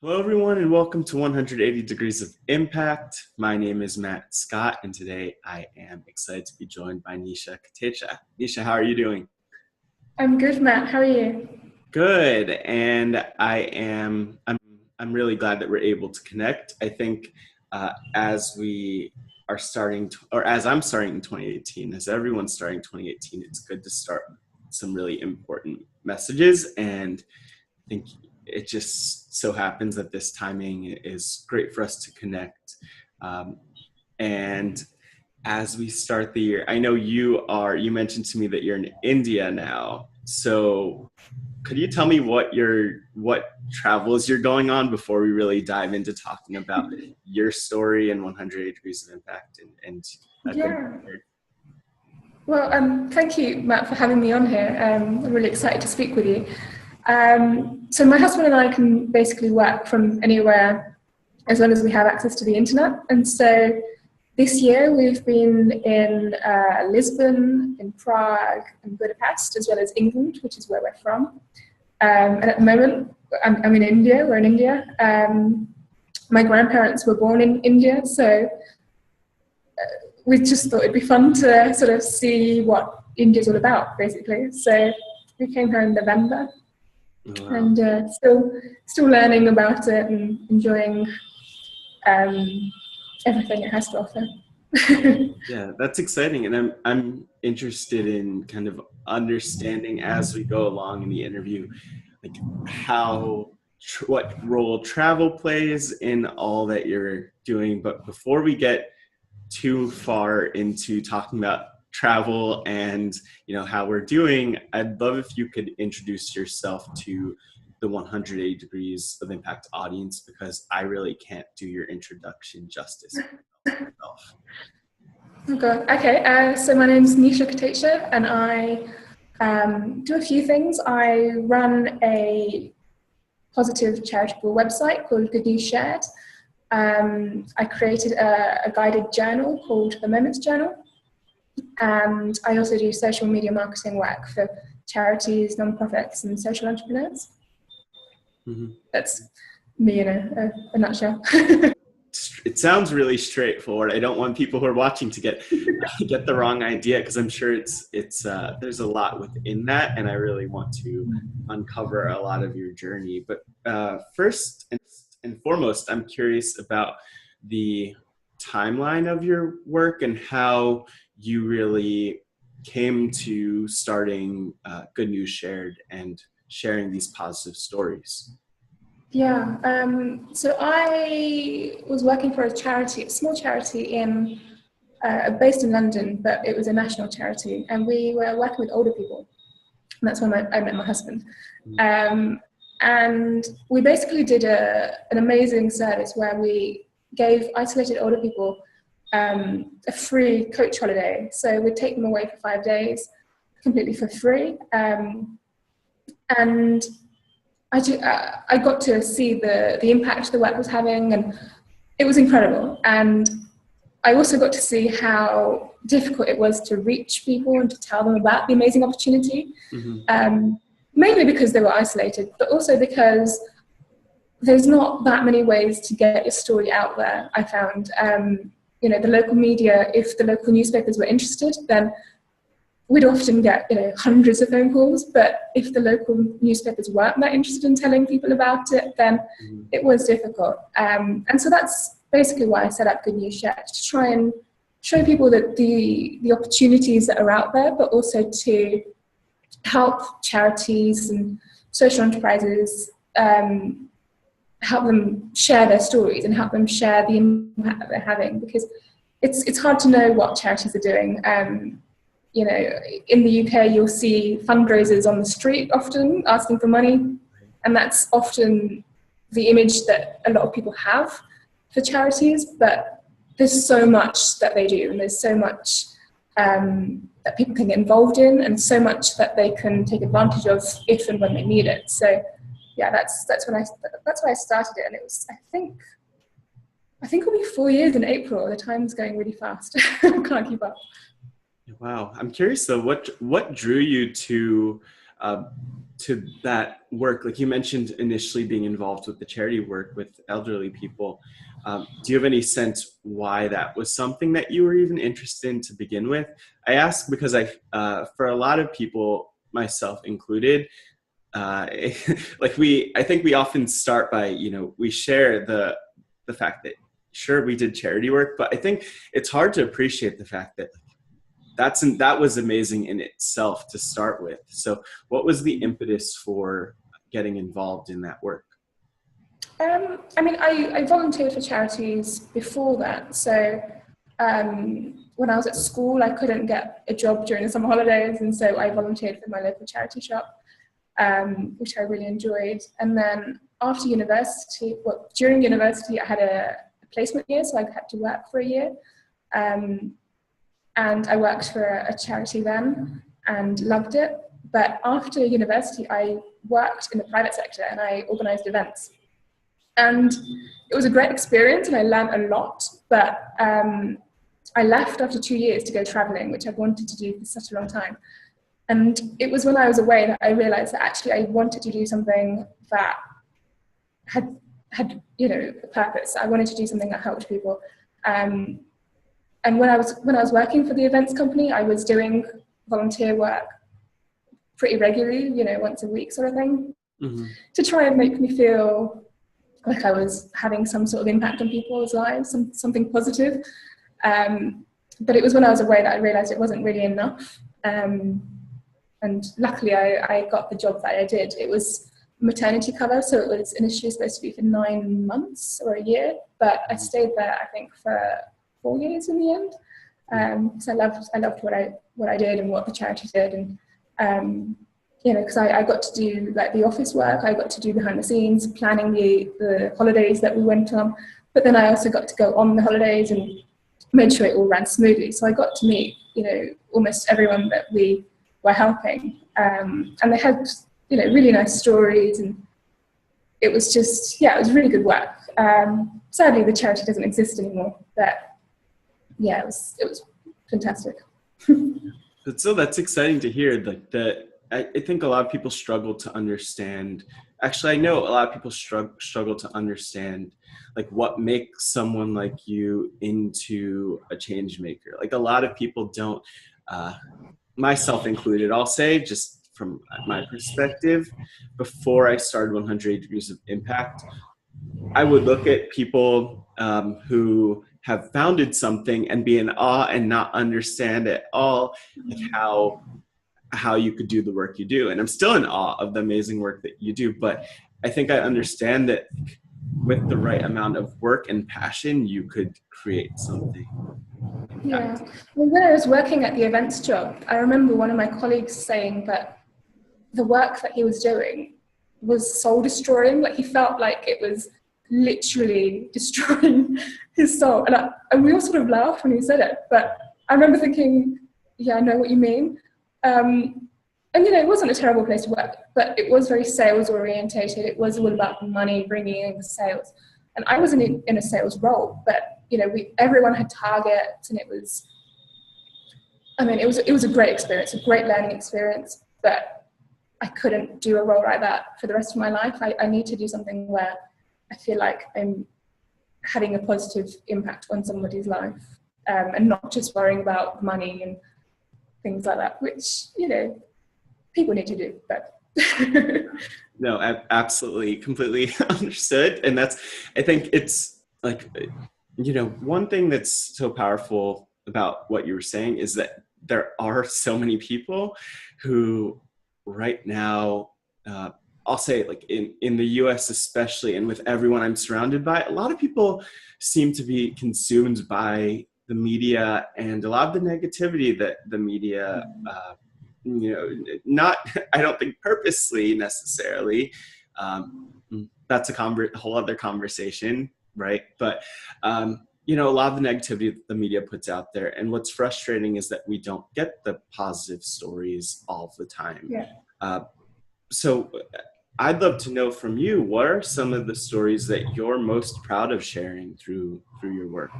Hello, everyone, and welcome to 180 Degrees of Impact. My name is Matt Scott, and today I am excited to be joined by Nisha Kotecha. Nisha, how are you doing? I'm good, Matt. How are you? Good, and I'm really glad that we're able to connect. I think as we are starting, or as I'm starting in 2018, as everyone's starting 2018, it's good to start some really important messages, and I think it just so happens that this timing is great for us to connect. Um, and as we start the year, I know you mentioned to me that you're in India now. So could you tell me what travels you're going on before we really dive into talking about your story and 180 Degrees of Impact and good. Yeah. Well, thank you, Matt, for having me on here. I'm really excited to speak with you. So my husband and I can basically work from anywhere as long as we have access to the internet. And so this year we've been in Lisbon, in Prague, and Budapest, as well as England, which is where we're from. And at the moment, I'm in India. We're in India. My grandparents were born in India, so we just thought it'd be fun to sort of see what India's all about, basically. So we came here in November, Wow. and still learning about it and enjoying everything it has to offer. Yeah, that's exciting, and I'm interested in kind of understanding as we go along in the interview, like what role travel plays in all that you're doing. But before we get too far into talking about travel and how we're doing, I'd love if you could introduce yourself to the 180 Degrees of Impact audience, because I really can't do your introduction justice myself. Oh God. Okay, so my name's Nisha Kotecha, and I do a few things. I run a positive charitable website called Good News Shared. I created a guided journal called the Moments Journal, and I also do social media marketing work for charities, nonprofits, and social entrepreneurs. Mm-hmm. That's me in a nutshell. It sounds really straightforward. I don't want people who are watching to get the wrong idea, because I'm sure it's there's a lot within that, and I really want to uncover a lot of your journey. But first and foremost, I'm curious about the timeline of your work and how you really came to starting Good News Shared and sharing these positive stories. Yeah, so I was working for a charity, a small charity based in London, but it was a national charity, and we were working with older people. And that's when I met my husband. And we basically did an amazing service where we gave isolated older people a free coach holiday. So we'd take them away for 5 days, completely for free. And I got to see the impact the work was having, and it was incredible. And I also got to see how difficult it was to reach people and to tell them about the amazing opportunity, mainly because they were isolated, but also because there's not that many ways to get your story out there, I found. The local media, if the local newspapers were interested, then we'd often get hundreds of phone calls, but if the local newspapers weren't that interested in telling people about it, then it was difficult. And so that's basically why I set up Good News Shared, to try and show people that the opportunities that are out there, but also to help charities and social enterprises, help them share their stories and help them share the impact that they're having, because it's hard to know what charities are doing. In the UK, you'll see fundraisers on the street often asking for money, and that's often the image that a lot of people have for charities, but there's so much that they do, and there's so much that people can get involved in, and so much that they can take advantage of if and when they need it. So yeah, that's why I started it, and it was, I think it'll be 4 years in April. The time's going really fast. I can't keep up. Wow, I'm curious though, what drew you to to that work, like you mentioned initially being involved with the charity work with elderly people, do you have any sense why that was something that you were even interested in to begin with? I ask because for a lot of people, myself included, I think we often start by, we share the fact that sure we did charity work, but I think it's hard to appreciate the fact that that was amazing in itself to start with. So what was the impetus for getting involved in that work? I mean, I volunteered for charities before that. So when I was at school, I couldn't get a job during the summer holidays, and so I volunteered for my local charity shop, which I really enjoyed. And then after university, during university, I had a placement year, so I had to work for a year. And I worked for a charity then and loved it. But after university, I worked in the private sector and I organised events. And it was a great experience and I learned a lot, but I left after 2 years to go travelling, which I've wanted to do for such a long time. And it was when I was away that I realised that actually I wanted to do something that had a purpose. I wanted to do something that helped people. And when I was working for the events company, I was doing volunteer work pretty regularly, once a week sort of thing, to try and make me feel like I was having some sort of impact on people's lives, something positive. But it was when I was away that I realised it wasn't really enough. And luckily I got the job that I did. It was maternity cover, so it was initially supposed to be for 9 months or a year, but I stayed there, I think, for 4 years in the end. So I loved what I did and what the charity did, and because I got to do like the office work, I got to do behind the scenes, planning the holidays that we went on, but then I also got to go on the holidays and made sure it all ran smoothly. So I got to meet almost everyone that we were helping, and they had really nice stories, and it was just it was really good work. Sadly, the charity doesn't exist anymore, but it was fantastic. So that's exciting to hear. I think a lot of people struggle to understand. Actually, I know a lot of people struggle to understand like what makes someone like you into a change maker. Like a lot of people don't, myself included, I'll say, just from my perspective, before I started 180 Degrees of Impact, I would look at people who have founded something and be in awe and not understand at all like how you could do the work you do. And I'm still in awe of the amazing work that you do, but I think I understand that with the right amount of work and passion, you could create something. Yeah. Well, when I was working at the events job, I remember one of my colleagues saying that the work that he was doing was soul destroying. Like he felt like it was literally destroying his soul. And we all sort of laughed when he said it, but I remember thinking, yeah, I know what you mean. And it wasn't a terrible place to work, but it was very sales orientated. It was all about money, bringing in the sales. And I wasn't in a sales role, but everyone had targets, and it was a great experience, a great learning experience, but I couldn't do a role like that for the rest of my life. I need to do something where I feel like I'm having a positive impact on somebody's life, and not just worrying about money and things like that, which, people need to do, but. No, absolutely, completely understood. And I think it's like, one thing that's so powerful about what you were saying is that there are so many people who right now, I'll say like in the US especially, and with everyone I'm surrounded by, a lot of people seem to be consumed by the media and a lot of the negativity that the media, not, I don't think purposely necessarily, that's a whole other conversation, right? But, a lot of the negativity that the media puts out there. And what's frustrating is that we don't get the positive stories all the time. Yeah. So I'd love to know from you, what are some of the stories that you're most proud of sharing through your work?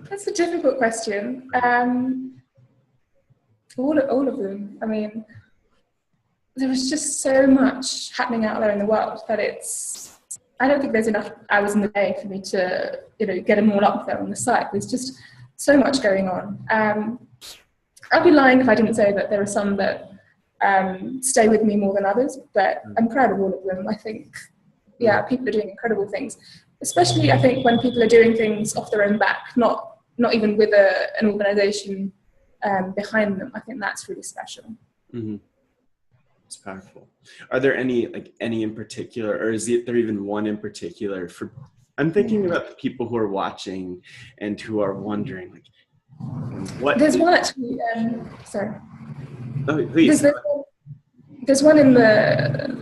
That's a difficult question. All of them. I mean, there is just so much happening out there in the world that I don't think there's enough hours in the day for me to, get them all up there on the site. There's just so much going on. I'd be lying if I didn't say that there are some that stay with me more than others, but I'm proud of all of them. I think, people are doing incredible things, especially I think when people are doing things off their own back, not even with an organization behind them. I think that's really special. Mm-hmm. It's powerful. Are there any in particular, or is there even one in particular I'm thinking about the people who are watching and who are wondering, what? There's one actually, sorry. Oh, please. There's one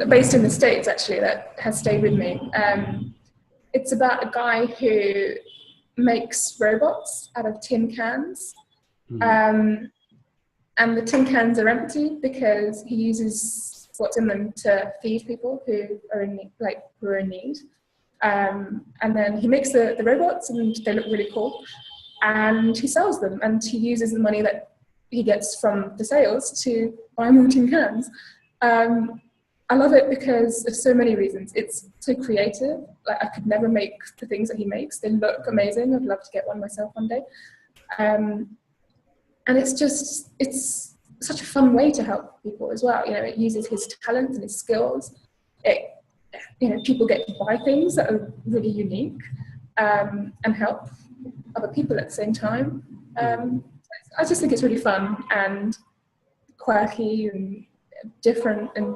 based in the States actually that has stayed with me. It's about a guy who makes robots out of tin cans. Mm-hmm. And the tin cans are empty because he uses what's in them to feed people who are in need. And then he makes the robots, and they look really cool. And he sells them, and he uses the money that he gets from the sales to buy more tin cans. I love it because of so many reasons. It's so creative. I could never make the things that he makes. They look amazing. I'd love to get one myself one day. And it's such a fun way to help people as well. It uses his talents and his skills. People get to buy things that are really unique and help other people at the same time. I just think it's really fun and quirky and different and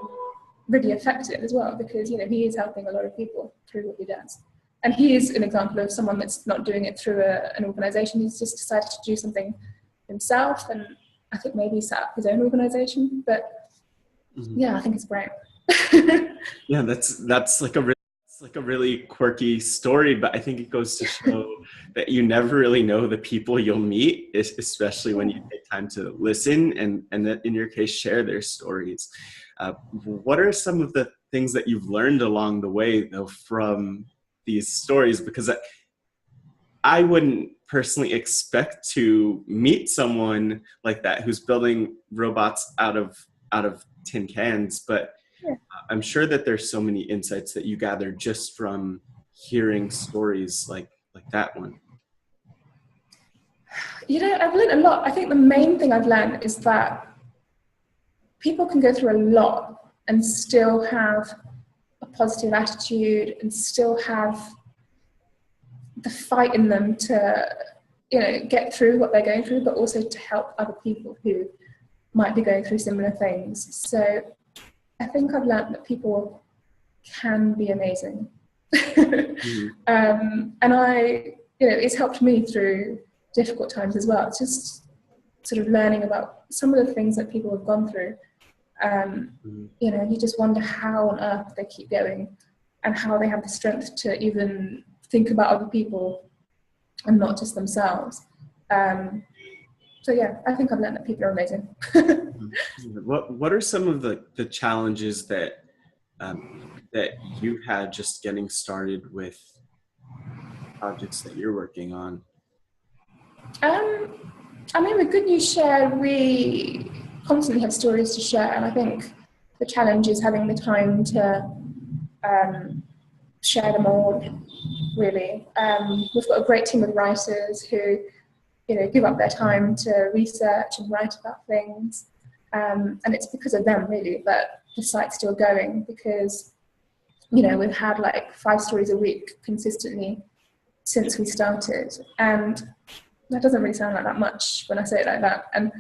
really effective as well, because he is helping a lot of people through what he does. And he is an example of someone that's not doing it through an organization. He's just decided to do something himself, and I think maybe set up his own organization. But I think it's great. Yeah, that's like a really quirky story, but I think it goes to show that you never really know the people you'll meet, especially when you take time to listen and that, in your case, share their stories. What are some of the things that you've learned along the way, though, from these stories? Because I wouldn't personally expect to meet someone like that who's building robots out of tin cans, but I'm sure that there's so many insights that you gather just from hearing stories like that one. I've learned a lot. I think the main thing I've learned is that people can go through a lot and still have a positive attitude and still have the fight in them to, get through what they're going through, but also to help other people who might be going through similar things. So I think I've learned that people can be amazing. And it's helped me through difficult times as well. It's just sort of learning about some of the things that people have gone through. You just wonder how on earth they keep going and how they have the strength to even think about other people and not just themselves. So I think I've learned that people are amazing. What are some of the challenges that you had just getting started with projects that you're working on? With Good News Share, we constantly have stories to share, and I think the challenge is having the time to share them all, really. We've got a great team of writers who give up their time to research and write about things. And it's because of them, really, that the site's still going, because, we've had 5 stories a week consistently since we started. And that doesn't really sound like that much when I say it like that. And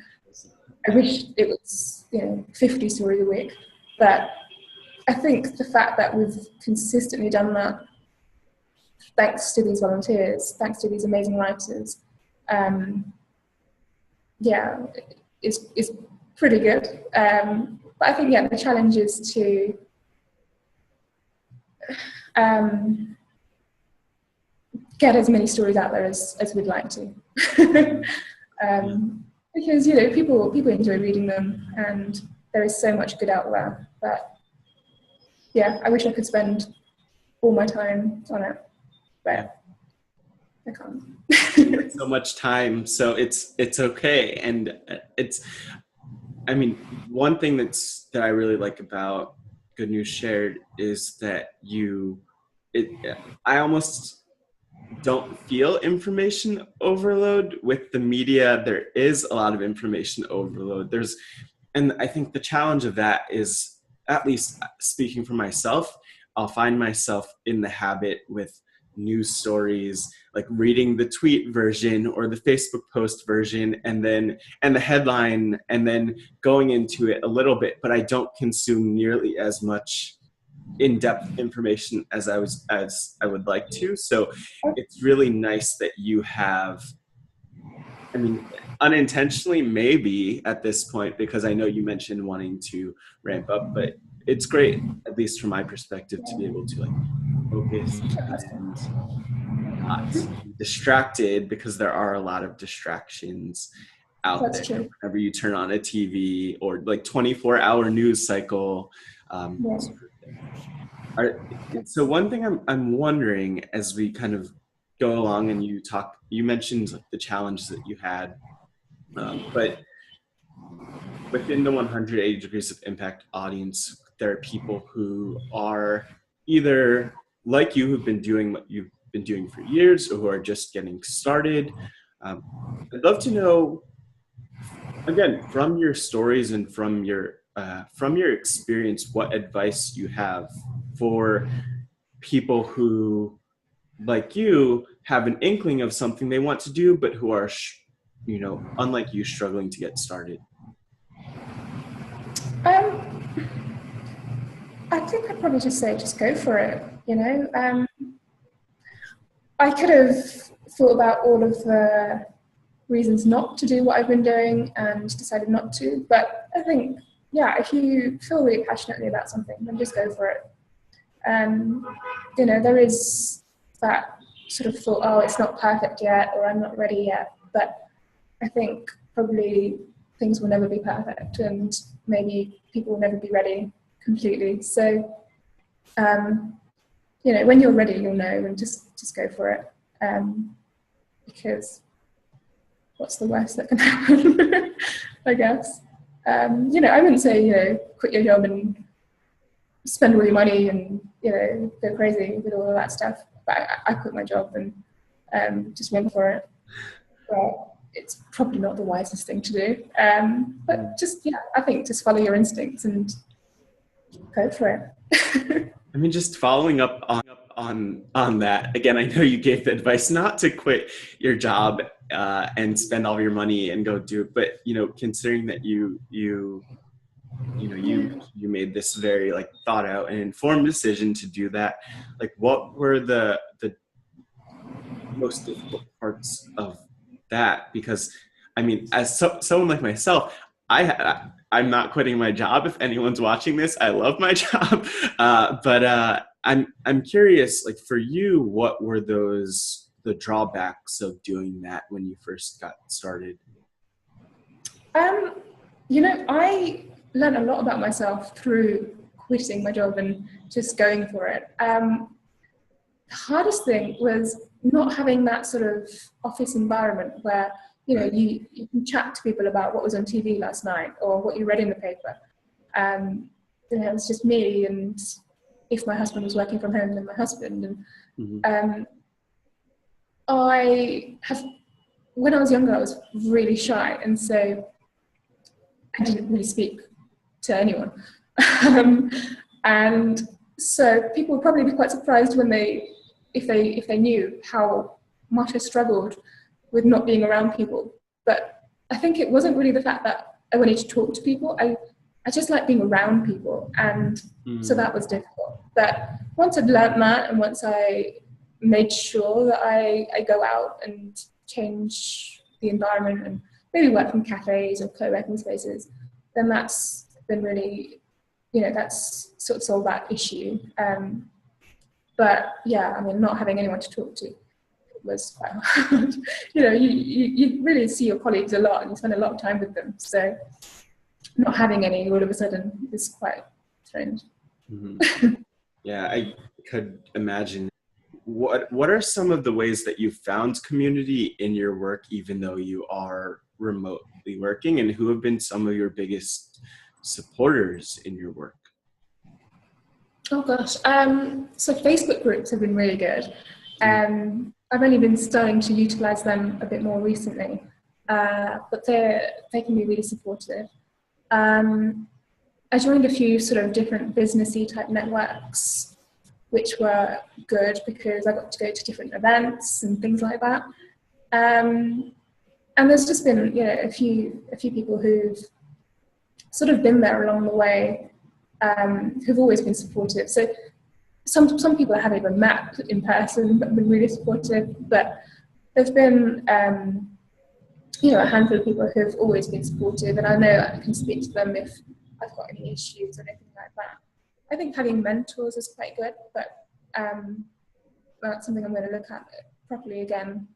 I wish it was, 50 stories a week. But I think the fact that we've consistently done that, thanks to these volunteers, thanks to these amazing writers, is pretty good. But I think, the challenge is to get as many stories out there as we'd like to. Because, people enjoy reading them, and there is so much good out there. But I wish I could spend all my time on it, but I can't. So much time, so it's okay, and I mean, one thing that I really like about Good News Shared is that it, I almost don't feel information overload with the media. There is a lot of information overload. And I think the challenge of that is, at least speaking for myself, I'll find myself in the habit with news stories, like reading the tweet version or the Facebook post version, and the headline, and then going into it a little bit, but I don't consume nearly as much in-depth information as I would like to. So it's really nice that you have, I mean, unintentionally maybe at this point, because I know you mentioned wanting to ramp up, but it's great, at least from my perspective, to be able to like focus and not be distracted, because there are a lot of distractions out That's there true. whenever you turn on a TV or like 24-hour news cycle. Yeah. So one thing I'm wondering, as we kind of go along and you mentioned like the challenges that you had, but within the 180 degrees of impact audience, there are people who are either like you, who've been doing what you've been doing for years, or who are just getting started. I'd love to know, again, from your stories and from your experience, what advice you have for people who, like you, have an inkling of something they want to do, but who are, unlike you, struggling to get started. Um, I think I'd probably just say, just go for it. I could have thought about all of the reasons not to do what I've been doing and decided not to. But I think, yeah, if you feel really passionately about something, then just go for it. There is that sort of thought, oh, it's not perfect yet, or I'm not ready yet. But I think probably things will never be perfect, and maybe people will never be ready completely. So, when you're ready, you'll know, and just go for it. Because what's the worst that can happen? I guess. I wouldn't say, quit your job and spend all your money and, go crazy with all of that stuff. But I quit my job and just went for it. Well, it's probably not the wisest thing to do. But I think just follow your instincts and go for it. I mean, just following up on that again. I know you gave the advice not to quit your job and spend all your money and go do it, but considering that you made this very like thought out and informed decision to do that, like what were the most difficult parts of that? Because I mean, as someone like myself, I'm not quitting my job. If anyone's watching this, I love my job. But I'm curious, like for you, what were the drawbacks of doing that when you first got started? I learned a lot about myself through quitting my job and just going for it. The hardest thing was not having that sort of office environment where you can chat to people about what was on TV last night or what you read in the paper. It was just me, and if my husband was working from home, then my husband. And when I was younger, I was really shy, and so I didn't really speak to anyone. And so people would probably be quite surprised if they knew how much I struggled with not being around people. But I think it wasn't really the fact that I wanted to talk to people. I just like being around people, and so that was difficult. But once I'd learnt that, and once I made sure that I go out and change the environment and maybe work from cafes or co-working spaces, then that's been really, that's sort of solved that issue. But yeah, I mean, not having anyone to talk to was quite hard. You really see your colleagues a lot and you spend a lot of time with them. So not having any all of a sudden is quite strange. Mm-hmm. Yeah, I could imagine. What are some of the ways that you found community in your work, even though you are remotely working, and who have been some of your biggest supporters in your work? Oh gosh, so Facebook groups have been really good. I've only been starting to utilize them a bit more recently, but they can be really supportive. I joined a few sort of different businessy type networks, which were good because I got to go to different events and things like that. And there's just been, you know, a few people who've sort of been there along the way, who've always been supportive. So some people I haven't even met in person but have been really supportive, but there's been you know, a handful of people who've always been supportive, and I know I can speak to them if I've got any issues or anything like that. I think having mentors is quite good, but that's something I'm going to look at properly again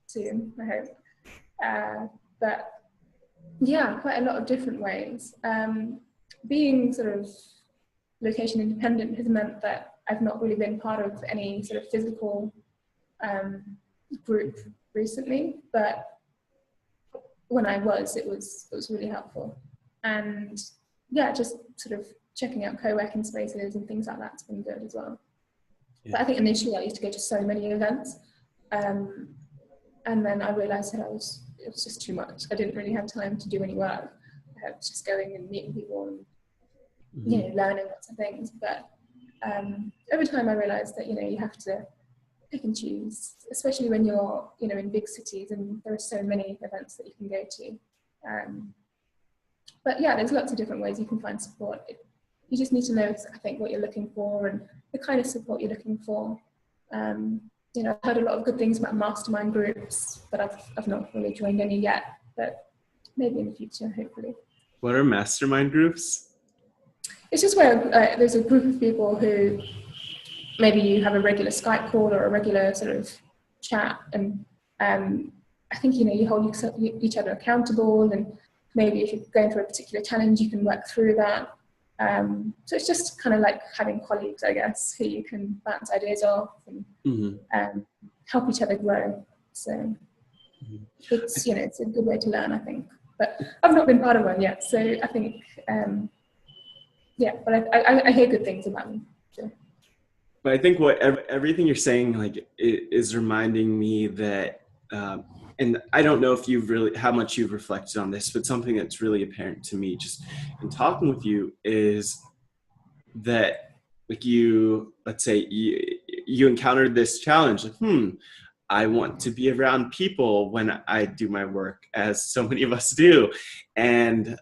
soon, I hope. But yeah, quite a lot of different ways. Being sort of location independent has meant that I've not really been part of any sort of physical group recently, but when I was, it was really helpful. And yeah, just sort of checking out co-working spaces and things like that's been good as well. Yeah. But I think initially I used to go to so many events, and then I realised that it was just too much. I didn't really have time to do any work. I was just going and meeting people and you know, learning lots of things. But over time I realised that, you know, you have to pick and choose, especially when you're, you know, in big cities and there are so many events that you can go to. But yeah, there's lots of different ways you can find support. You just need to know, I think, what you're looking for and the kind of support you're looking for. You know, I've heard a lot of good things about mastermind groups, but I've not really joined any yet, but maybe in the future, hopefully. What are mastermind groups? It's just where there's a group of people who maybe you have a regular Skype call or a regular sort of chat, and I think, you know, you hold each other accountable, and maybe if you're going through a particular challenge, you can work through that. So it's just kind of like having colleagues, I guess, who you can bounce ideas off and help each other grow. So it's, you know, it's a good way to learn, I think. But I've not been part of one yet, so I think, yeah, but I hear good things about them. So. But I think what everything you're saying, like, is reminding me that, and I don't know if how much you've reflected on this, but something that's really apparent to me just in talking with you is that, like, let's say you encountered this challenge, like, I want to be around people when I do my work, as so many of us do. And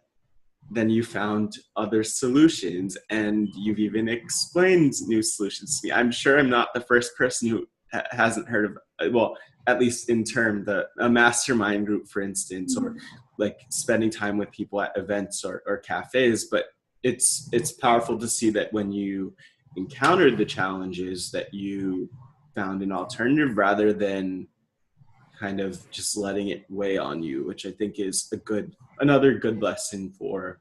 then you found other solutions, and you've even explained new solutions to me. I'm sure I'm not the first person who hasn't heard of, well, at least in term, a mastermind group, for instance, or like spending time with people at events or cafes. But it's powerful to see that when you encountered the challenges, that you found an alternative rather than kind of just letting it weigh on you, which I think is another good lesson for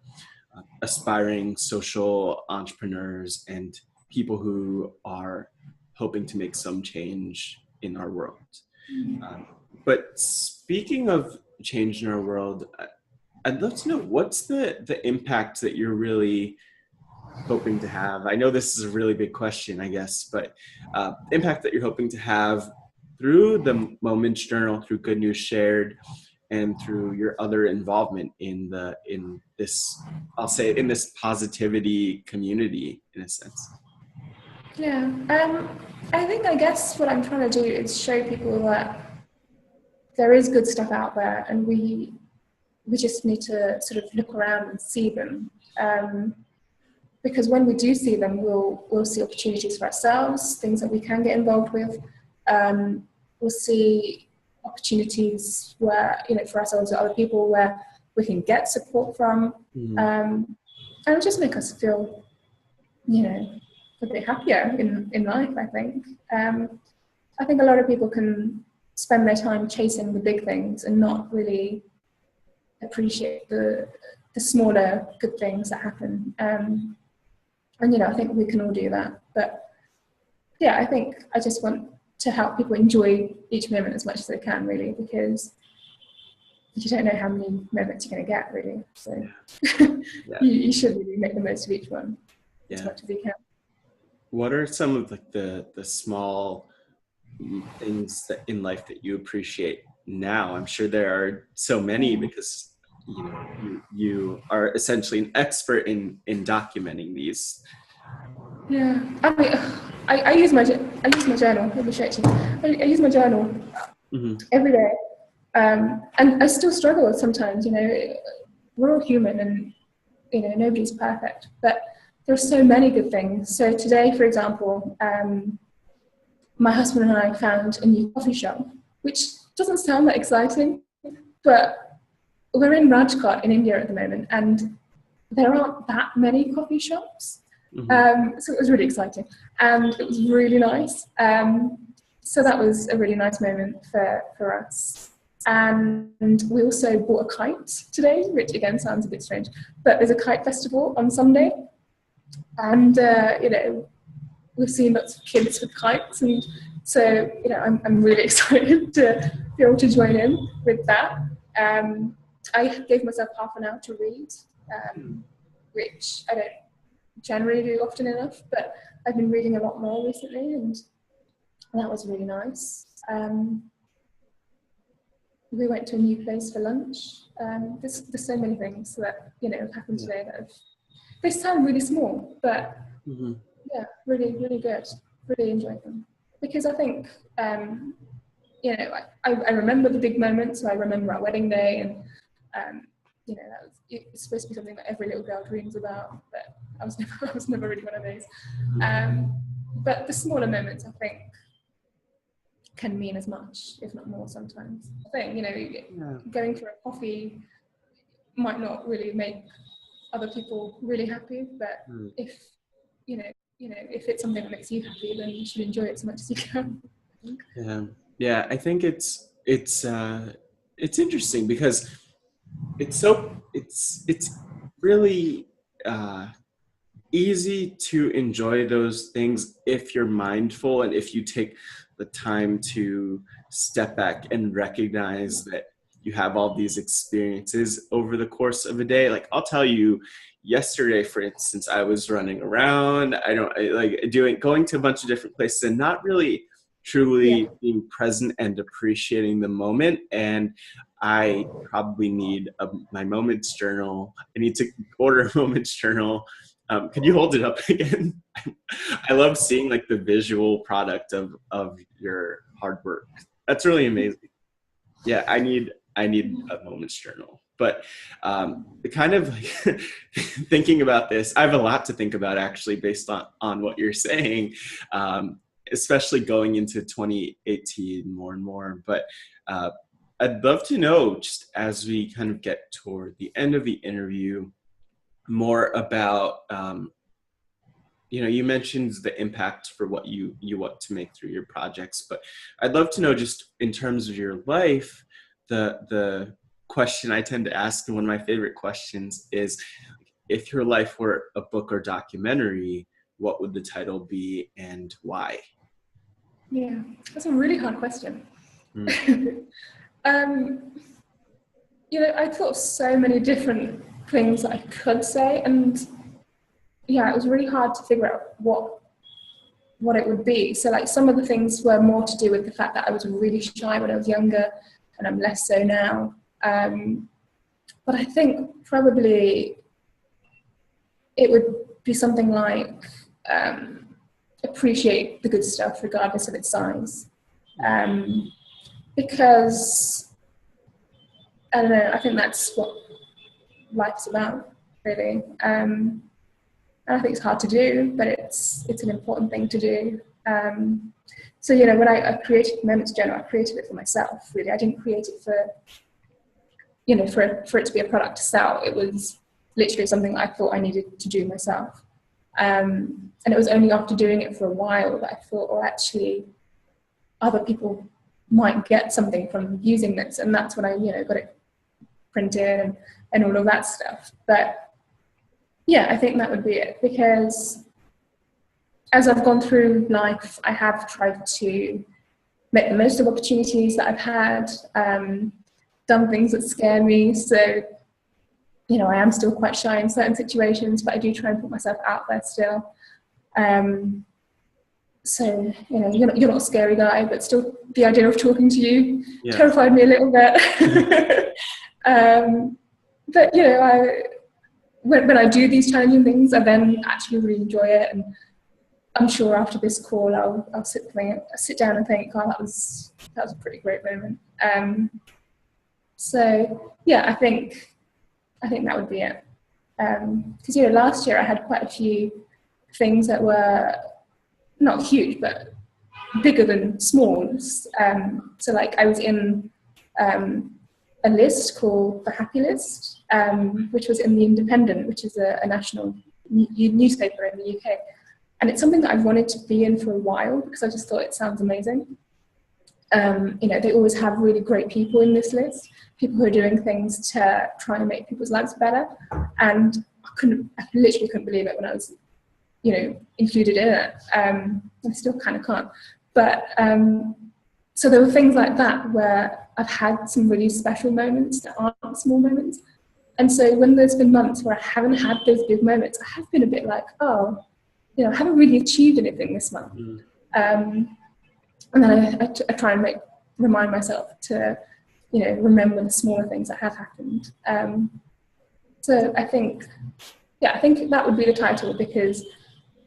aspiring social entrepreneurs and people who are hoping to make some change in our world. But speaking of change in our world, I'd love to know, what's the impact that you're really hoping to have? I know this is a really big question, I guess, but impact that you're hoping to have through the Moments Journal, through Good News Shared, and through your other involvement in this, I'll say, in this positivity community, in a sense. Yeah, I guess what I'm trying to do is show people that there is good stuff out there, and we just need to sort of look around and see them. Because when we do see them, we'll see opportunities for ourselves, things that we can get involved with. We'll see opportunities where, you know, for ourselves or other people, where we can get support from, and it'll just make us feel, you know, a bit happier in life, I think. I think a lot of people can spend their time chasing the big things and not really appreciate the smaller good things that happen. And, you know, I think we can all do that. But yeah, I think I just want to help people enjoy each moment as much as they can, really, because you don't know how many moments you're going to get, really. So Yeah. you should really make the most of each one as much as you can. What are some of like the small things that in life that you appreciate now? I'm sure there are so many, because you are essentially an expert in documenting these. Yeah, I mean, I use my journal. Let me show it to you. I use my journal every day, and I still struggle sometimes. We're all human, and nobody's perfect. But there are so many good things. So today, for example, my husband and I found a new coffee shop, which doesn't sound that exciting, but we're in Rajkot in India at the moment, and there aren't that many coffee shops. So it was really exciting, and it was really nice. So that was a really nice moment for us. And we also bought a kite today, which again sounds a bit strange, but there's a kite festival on Sunday, and we've seen lots of kids with kites, and so I'm really excited to be able to join in with that. I gave myself half an hour to read, which I don't generally do often enough, but I've been reading a lot more recently, and that was really nice. We went to a new place for lunch. There's so many things that have happened today that they sound really small, but yeah, really, really good. Really enjoyed them, because I think I remember the big moments. So I remember our wedding day, and it's supposed to be something that every little girl dreams about, but I was never really one of those. But the smaller moments, I think, can mean as much, if not more, sometimes. I think going for a coffee might not really make other people really happy, but if if it's something that makes you happy, then you should enjoy it as much as you can. Yeah. I think it's interesting, because it's really easy to enjoy those things if you're mindful, and if you take the time to step back and recognize that you have all these experiences over the course of a day. Like, I'll tell you, yesterday, for instance, I was running around, going to a bunch of different places and not really truly being present and appreciating the moment. And I probably need my moments journal. I need to order a moments journal. Could you hold it up again? I love seeing like the visual product of your hard work. That's really amazing. Yeah, I need a moments journal. But the kind of like thinking about this, I have a lot to think about, actually, based on what you're saying, especially going into 2018 more and more. But I'd love to know, just as we kind of get toward the end of the interview, more about you mentioned the impact for what you want to make through your projects, but I'd love to know, just in terms of your life, the question I tend to ask, and one of my favorite questions, is, if your life were a book or documentary, what would the title be and why? Yeah, that's a really hard question. I thought of so many different things that I could say, and it was really hard to figure out what it would be. So like, some of the things were more to do with the fact that I was really shy when I was younger, and I'm less so now. But I think probably it would be something like appreciate the good stuff regardless of its size. Because I don't know, I think that's what life's about, really. And I think it's hard to do, but it's an important thing to do. So when I created Moments Journal, I created it for myself, really. I didn't create it for it to be a product to sell. It was literally something that I thought I needed to do myself. And it was only after doing it for a while that I thought, actually, other people might get something from using this. And that's when I got it printed and all of that stuff. But yeah, I think that would be it, because as I've gone through life, I have tried to make the most of opportunities that I've had, done done things that scare me. So, you know, I am still quite shy in certain situations, but I do try and put myself out there still. So, you know, you're not a scary guy, but still the idea of talking to you terrified me a little bit. But, you know, when I do these challenging things, I then actually really enjoy it. And I'm sure after this call, I'll sit down and think, oh, that was a pretty great moment. So yeah, I think that would be it. Because you know, last year I had quite a few things that were not huge, but bigger than small. So like I was in a list called the Happy List, which was in the Independent, which is a national newspaper in the UK. And it's something that I've wanted to be in for a while because I just thought it sounds amazing. You know, they always have really great people in this list, people who are doing things to try and make people's lives better. And I literally couldn't believe it when I was, you know, included in it. I still kind of can't. But so there were things like that where I've had some really special moments that aren't small moments. And so when there's been months where I haven't had those big moments, I have been a bit like, oh, you know, I haven't really achieved anything this month. And then I try and remind myself to, you know, remember the smaller things that have happened. So I think that would be the title, because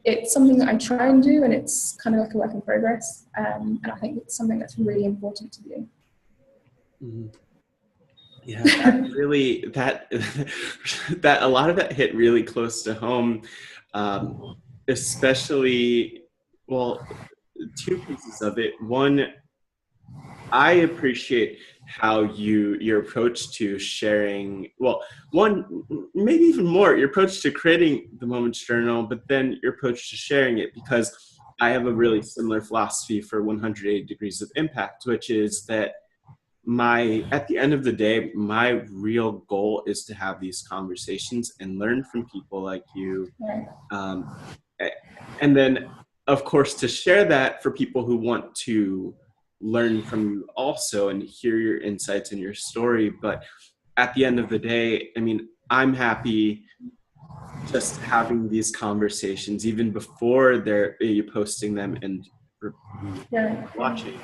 it's something that I try and do, and it's kind of like a work in progress. And I think it's something that's really important to do. Mm-hmm. Yeah, that a lot of that hit really close to home, especially, well, two pieces of it. One, I appreciate how your approach to sharing, well, one, maybe even more, your approach to creating the Moments Journal, but then your approach to sharing it, because I have a really similar philosophy for 180 Degrees of Impact, which is that at the end of the day, my real goal is to have these conversations and learn from people like you. And then, of course, to share that for people who want to learn from you also and hear your insights and your story. But at the end of the day, I mean, I'm happy just having these conversations even before you posting them and watching.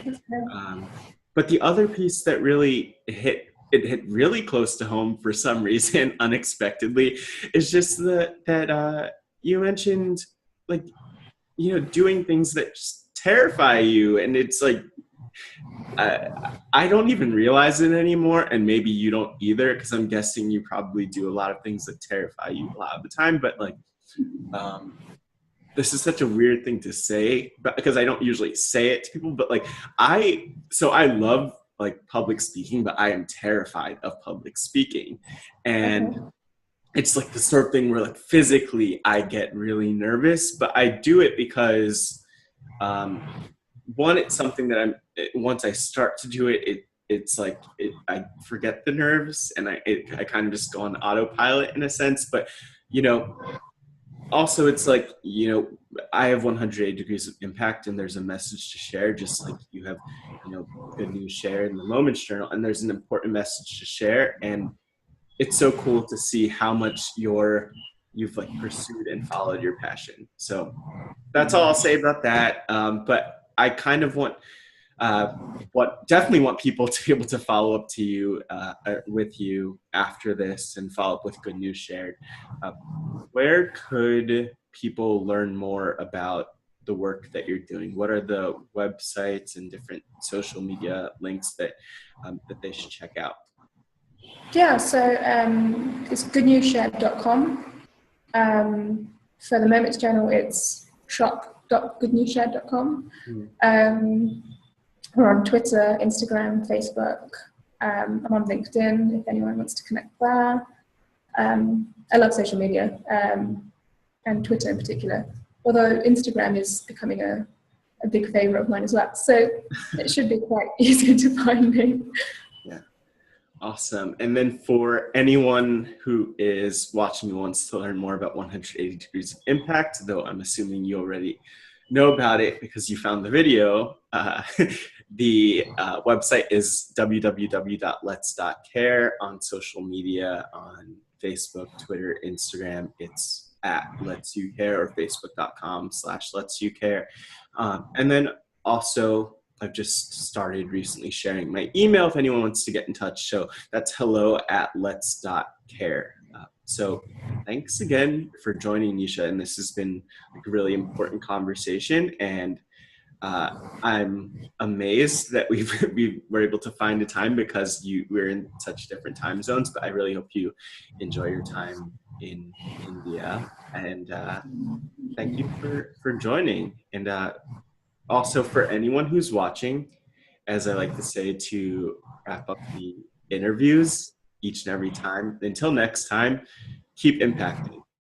But the other piece that really hit really close to home for some reason, unexpectedly, is just that you mentioned, like, you know, doing things that just terrify you. And it's like, I don't even realize it anymore. And maybe you don't either, because I'm guessing you probably do a lot of things that terrify you a lot of the time. But like, this is such a weird thing to say, but because I don't usually say it to people, but like I love like public speaking, but I am terrified of public speaking. And it's like the sort of thing where like physically I get really nervous, but I do it because one, it's something that once I start to do it, it's like I forget the nerves, and I kind of just go on autopilot in a sense. But you know, also, it's like, you know, I have 180 Degrees of Impact, and there's a message to share, just like you have, you know, good news share in the Moments Journal, and there's an important message to share. And it's so cool to see how much you've like pursued and followed your passion. So that's all I'll say about that. But I kind of definitely want people to be able to follow up to you with you after this and follow up with good news shared. Where could people learn more about the work that you're doing? What are the websites and different social media links that they should check out? Yeah, so it's goodnewsshared.com. For the Moments Journal, it's shop.goodnewsshared.com. We're on Twitter, Instagram, Facebook. I'm on LinkedIn if anyone wants to connect there. I love social media, and Twitter in particular, although Instagram is becoming a big favorite of mine as well. So it should be quite easy to find me. Yeah. Awesome. And then for anyone who is watching and wants to learn more about 180 Degrees of Impact, though I'm assuming you already know about it because you found the video, The website is www.lets.care. On social media, on Facebook, Twitter, Instagram, it's at Let's You Care, or facebook.com/Let's You Care. And then also, I've just started recently sharing my email if anyone wants to get in touch. So that's hello@lets.care. So thanks again for joining, Nisha. And this has been like a really important conversation. And I'm amazed that we were able to find a time, because we're in such different time zones. But I really hope you enjoy your time in India. And thank you for joining. And also, for anyone who's watching, as I like to say to wrap up the interviews each and every time, until next time, keep impacting.